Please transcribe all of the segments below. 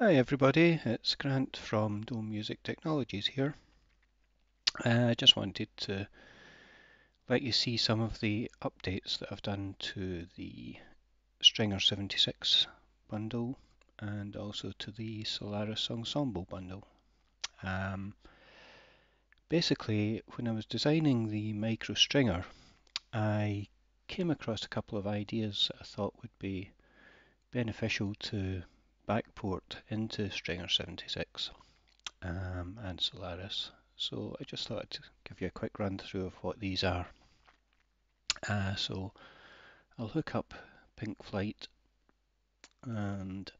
Hi everybody, it's Grant from Dome Music Technologies here. I just wanted to let you see some of the updates that I've done to the Stringer 76 bundle and also to the Solaris Ensemble bundle. Basically, when I was designing the micro stringer, I came across a couple of ideas that I thought would be beneficial to backport into Stringer 76 and Solaris. So I just thought I'd give you a quick run through of what these are. So I'll hook up Pink Flight, and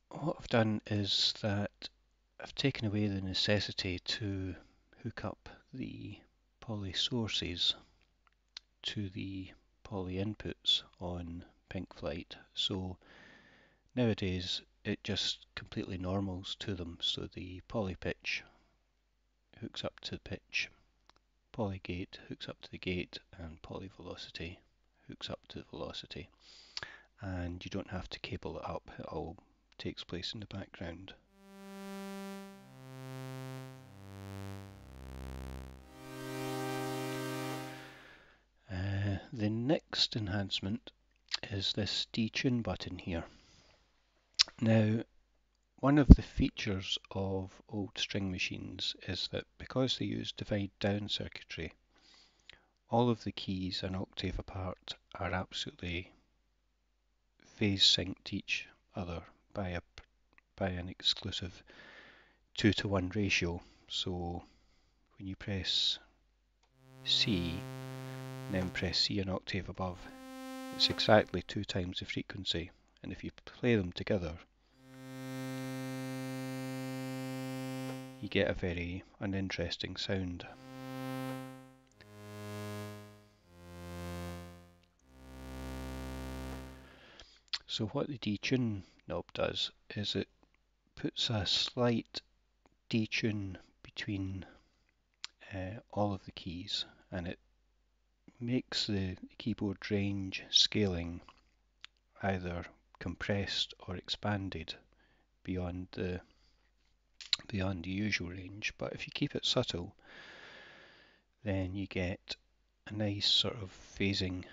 what I've done is that I've taken away the necessity to hook up the poly sources to the poly inputs on Pink Flight. So nowadays it just completely normals to them. So the poly pitch hooks up to pitch, poly gate hooks up to the gate, and poly velocity hooks up to the velocity. And you don't have to cable it up, it all takes place in the background. The next enhancement is this detune button here. Now, one of the features of old string machines is that because they use divide down circuitry, all of the keys an octave apart are absolutely phase synced to each other by an exclusive 2-to-1 ratio. So when you press C, then press C an octave above, it's exactly 2 times the frequency, and if you play them together, you get a very uninteresting sound. So what the detune knob does is it puts a slight detune between all of the keys, and it makes the keyboard range scaling either compressed or expanded beyond the usual range. But if you keep it subtle, then you get a nice sort of phasing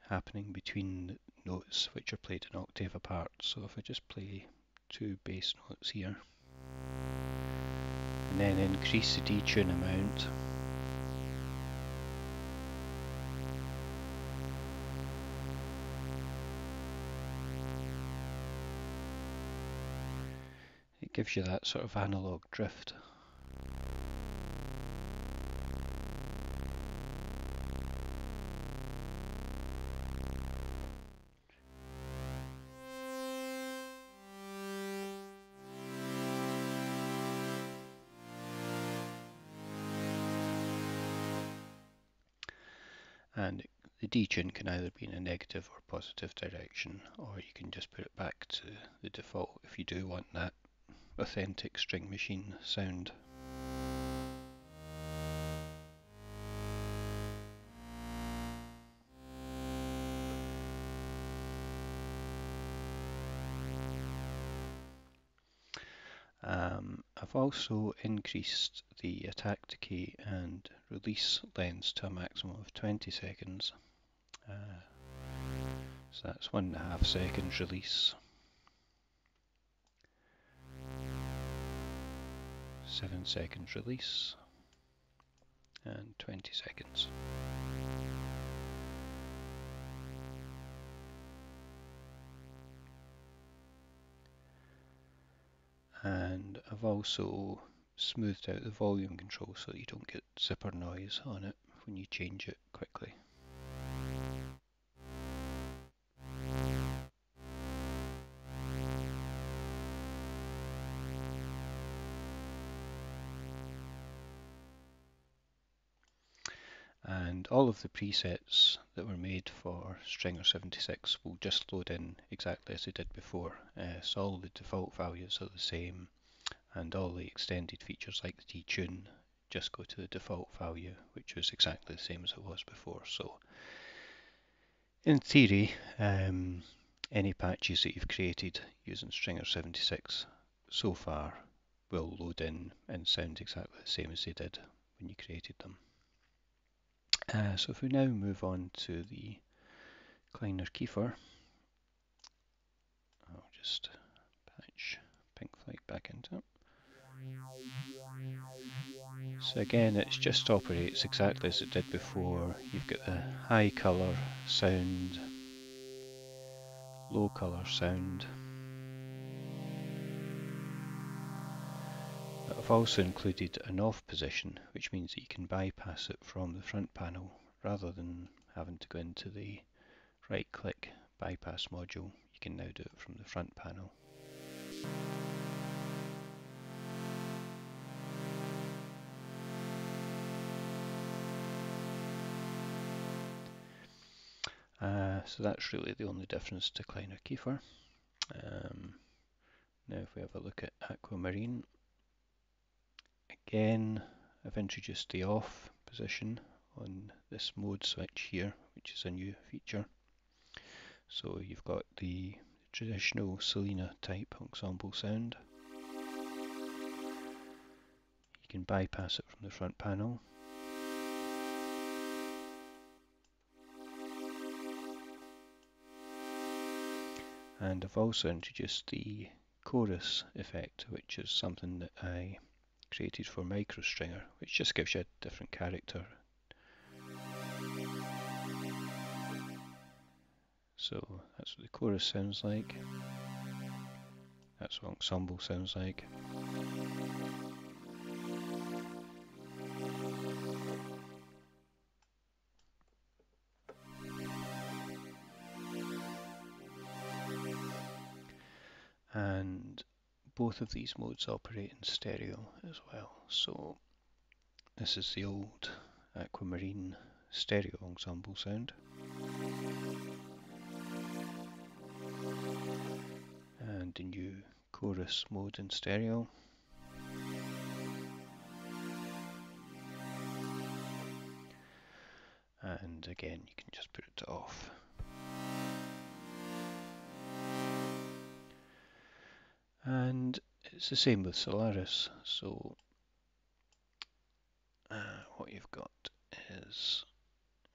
happening between notes which are played an octave apart. So if I just play 2 bass notes here and then increase the detune amount, it gives you that sort of analog drift. And the detune can either be in a negative or positive direction, or you can just put it back to the default if you do want that authentic string machine sound. I've also increased the attack decay and release lengths to a maximum of 20 seconds. So that's 1.5 seconds release, 7 seconds release, and 20 seconds. And I've also smoothed out the volume control so that you don't get zipper noise on it when you change it quickly. And all of the presets that were made for Stringer 76 will just load in exactly as they did before. So all the default values are the same, and all the extended features like the detune just go to the default value, which was exactly the same as it was before. So in theory, any patches that you've created using Stringer 76 so far will load in and sound exactly the same as they did when you created them. So if we now move on to the Kleiner-Kiffer, I'll just patch Pink Flight back into it. So again, it just operates exactly as it did before. You've got the high colour sound, low colour sound. I've also included an off position, which means that you can bypass it from the front panel rather than having to go into the right click bypass module. You can now do it from the front panel. So that's really the only difference to Kleiner-Kiffer. Now if we have a look at Aqua Marine, again I've introduced the off position on this mode switch here, which is a new feature. So you've got the traditional Selena type ensemble sound. You can bypass it from the front panel. And I've also introduced the chorus effect, which is something that I created for MicroStringer, which just gives you a different character. So that's what the chorus sounds like. That's what ensemble sounds like. And both of these modes operate in stereo as well. So this is the old Aqua Marine stereo ensemble sound. And the new chorus mode in stereo. And again, you can just put it to off. And it's the same with Solaris. So what you've got is,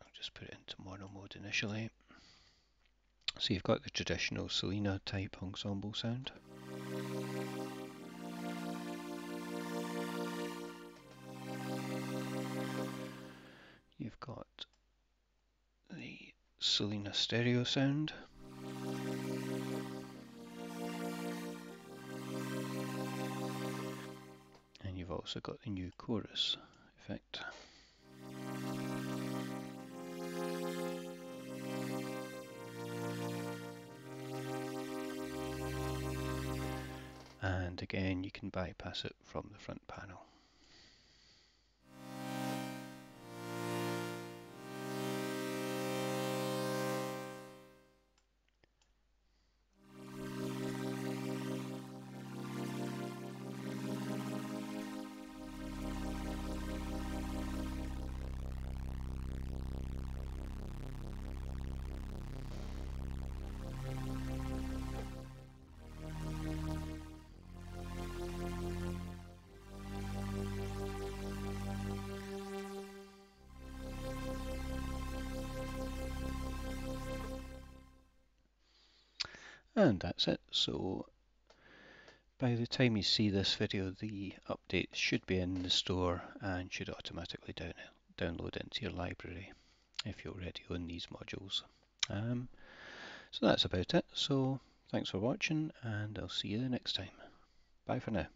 I'll just put it into mono mode initially. So you've got the traditional Selena type ensemble sound. You've got the Selena stereo sound. And you've also got the new chorus effect. And again, you can bypass it from the front panel. And that's it. So by the time you see this video, the update should be in the store and should automatically download into your library if you already own these modules. So that's about it. So thanks for watching, and I'll see you next time. Bye for now.